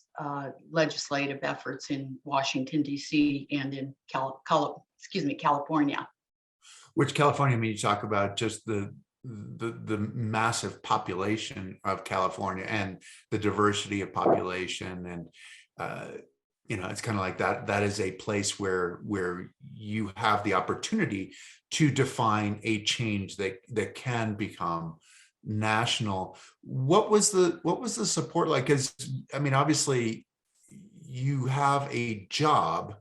legislative efforts in Washington, D.C. and in California.
Which California, I mean, you talk about just the massive population of California and the diversity of population, and it's kind of like that is a place where you have the opportunity to define a change that can become national. What was the support like? Because I mean, obviously you have a job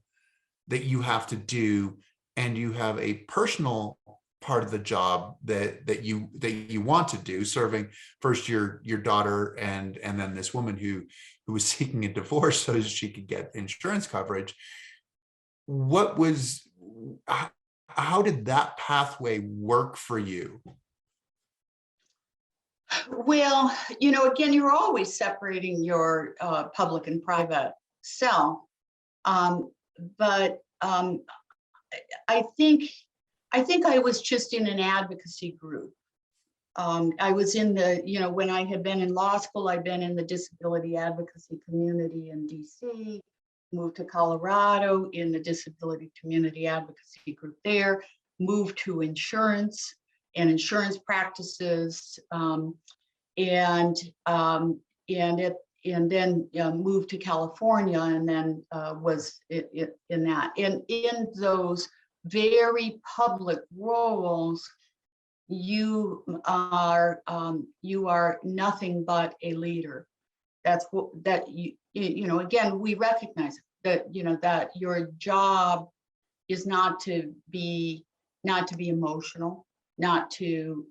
that you have to do, and you have a personal part of the job that you want to do, serving first your daughter and then this woman who was seeking a divorce so she could get insurance coverage. How did that pathway work for you?
Well, again, you're always separating your public and private self. But I think I was just in an advocacy group. I was in when I had been in law school, I'd been in the disability advocacy community in DC, moved to Colorado in the disability community advocacy group there, moved to insurance and insurance practices, and then moved to California, and then was in that. And in those very public roles, you are nothing but a leader. That's what that again, we recognize that that your job is not to be emotional, not to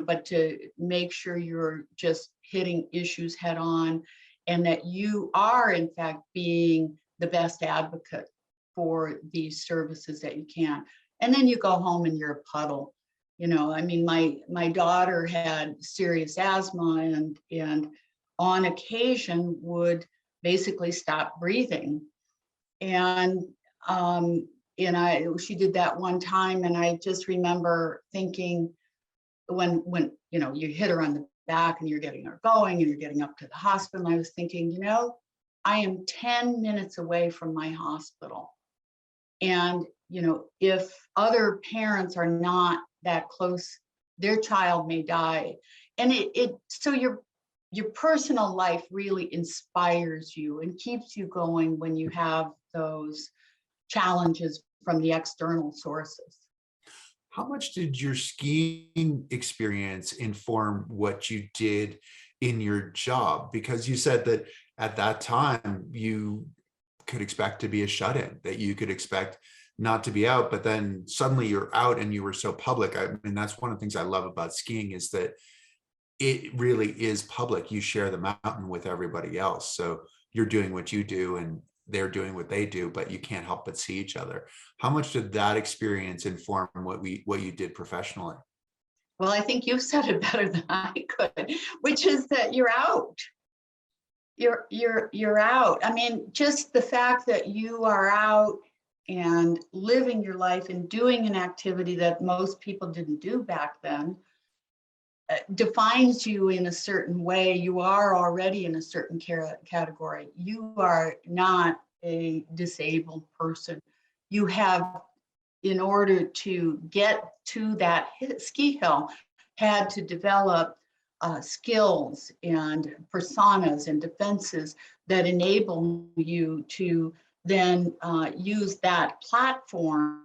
but to make sure you're just hitting issues head on, and that you are in fact being the best advocate for these services that you can. And then you go home and you're a puddle. I mean, my daughter had serious asthma, and on occasion would basically stop breathing. And she did that one time, and I just remember thinking, when you hit her on the back and you're getting her going and you're getting up to the hospital, I was thinking, I am 10 minutes away from my hospital. And if other parents are not that close, their child may die. And so your personal life really inspires you and keeps you going when you have those challenges from the external sources.
How much did your skiing experience inform what you did in your job? Because you said that at that time you could expect to be a shut-in, that you could expect not to be out, but then suddenly you're out and you were so public. I mean, that's one of the things I love about skiing, is that it really is public. You share the mountain with everybody else. So you're doing what you do and they're doing what they do, but you can't help but see each other. How much did that experience inform what you did professionally?
Well, I think you said it better than I could, which is that you're out. You're out. I mean, just the fact that you are out and living your life and doing an activity that most people didn't do back then defines you in a certain way. You are already in a certain category. You are not a disabled person. You have, in order to get to that ski hill, had to develop skills and personas and defenses that enable you to then use that platform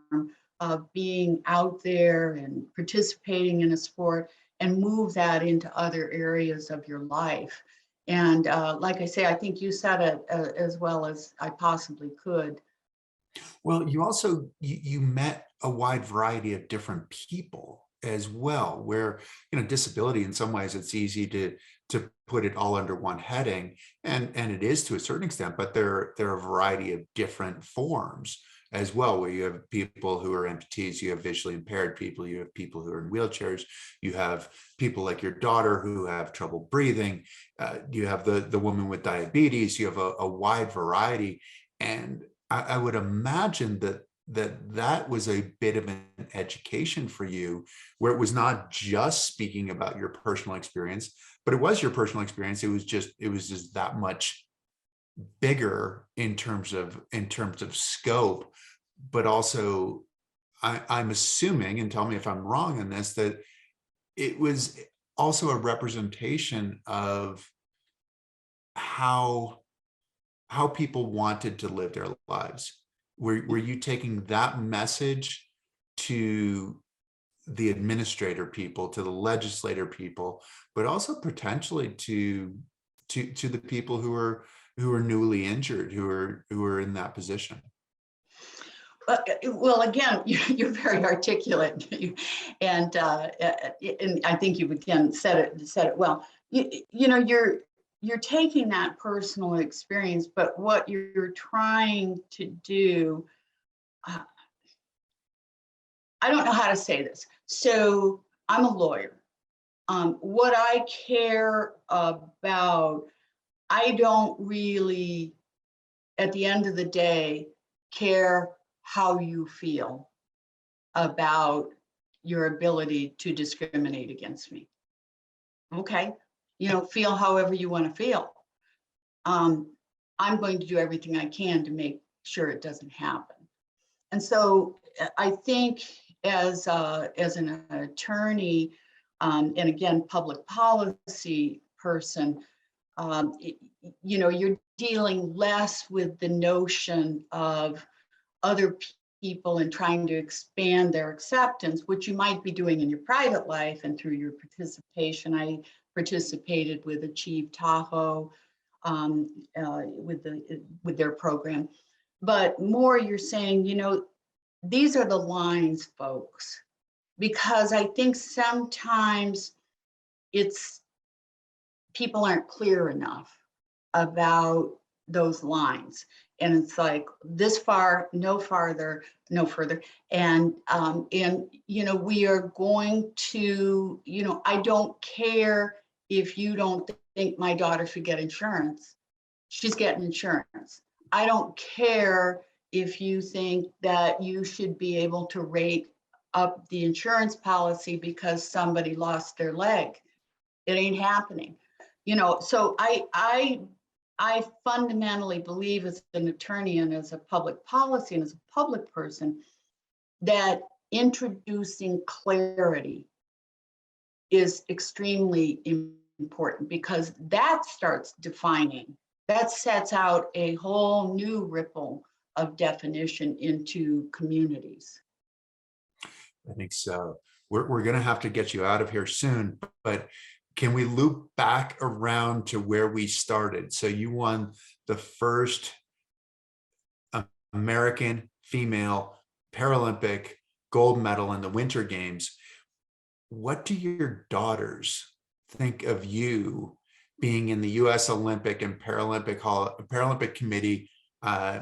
of being out there and participating in a sport and move that into other areas of your life. And like I say, I think you said it as well as I possibly could.
Well, you also, you met a wide variety of different people as well, where, disability, in some ways, it's easy to put it all under one heading, and it is to a certain extent, but there are a variety of different forms as well, where you have people who are amputees, you have visually impaired people, you have people who are in wheelchairs, you have people like your daughter who have trouble breathing, you have the woman with diabetes, you have a wide variety. And I would imagine that was a bit of an education for you, where it was not just speaking about your personal experience, but it was your personal experience. It was just that much bigger in terms of scope, but also I'm assuming, and tell me if I'm wrong in this, that it was also a representation of how people wanted to live their lives. Were you taking that message to the administrator people, to the legislator people, but also potentially to the people who are newly injured, who are in that position?
Well, again, you're very articulate, and I think you've again said it well. You're taking that personal experience, but what you're trying to do, I don't know how to say this. So I'm a lawyer. What I care about, I don't really, at the end of the day, care how you feel about your ability to discriminate against me. Okay, feel however you want to feel. I'm going to do everything I can to make sure it doesn't happen. And so I think as an attorney, and again, public policy person, you're dealing less with the notion of other people and trying to expand their acceptance, which you might be doing in your private life and through your participation. I participated with Achieve Tahoe with their program. But more, you're saying, you know, these are the lines, folks, because I think sometimes people aren't clear enough about those lines. And it's like this far, no farther, no further. And you know, we are going to, you know, I don't care if you don't think my daughter should get insurance. She's getting insurance. I don't care if you think that you should be able to rate up the insurance policy because somebody lost their leg. It ain't happening. You know, so I fundamentally believe as an attorney and as a public policy and as a public person that introducing clarity is extremely important, because that starts defining, that sets out a whole new ripple of definition into communities.
I think so. We're going to have to get you out of here soon, but can we loop back around to where we started? So you won the first American female Paralympic gold medal in the Winter Games. What do your daughters think of you being in the U.S. Olympic and Paralympic Committee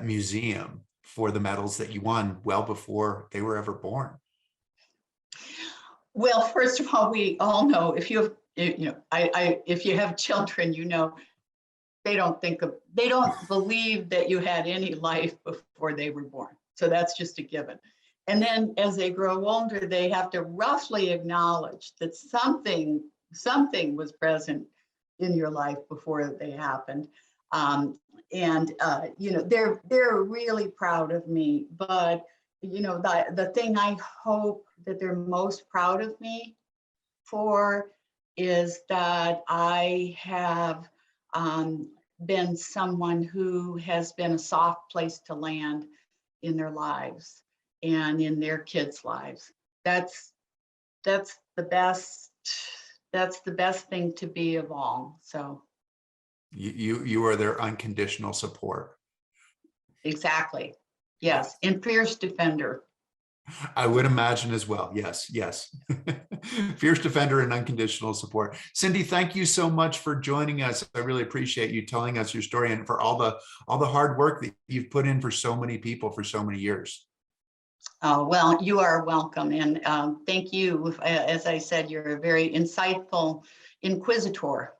museum for the medals that you won well before they were ever born?
Well, first of all, we all know if you have, you know, if you have children, you know, they don't believe that you had any life before they were born. So that's just a given. And then as they grow older, they have to roughly acknowledge that something was present in your life before they happened. You know, they're really proud of me, but you know, the thing I hope that they're most proud of me for is that I have been someone who has been a soft place to land in their lives and in their kids' lives. That's the best thing to be of all. So
you are their unconditional support.
Exactly. Yes. And fierce defender.
I would imagine as well. Yes. Fierce defender and unconditional support. Cindy, thank you so much for joining us. I really appreciate you telling us your story and for all the hard work that you've put in for so many people for so many years.
Oh, well, you are welcome. And thank you. As I said, you're a very insightful inquisitor.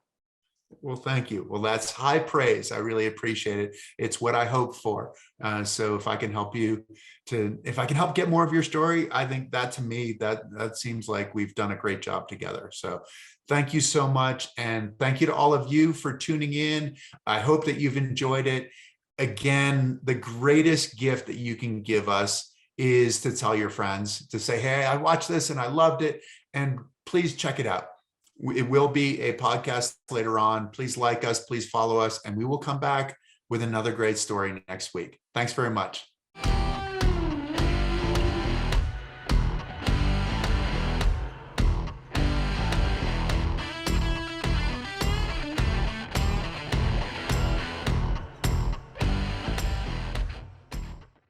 Well, thank you. Well, that's high praise. I really appreciate it. It's what I hope for. So if I can help get more of your story, I think that to me, that seems like we've done a great job together. So thank you so much. And thank you to all of you for tuning in. I hope that you've enjoyed it. Again, the greatest gift that you can give us is to tell your friends, to say, hey, I watched this and I loved it. And please check it out. It will be a podcast later on. Please like us, please follow us, and we will come back with another great story next week. Thanks very much.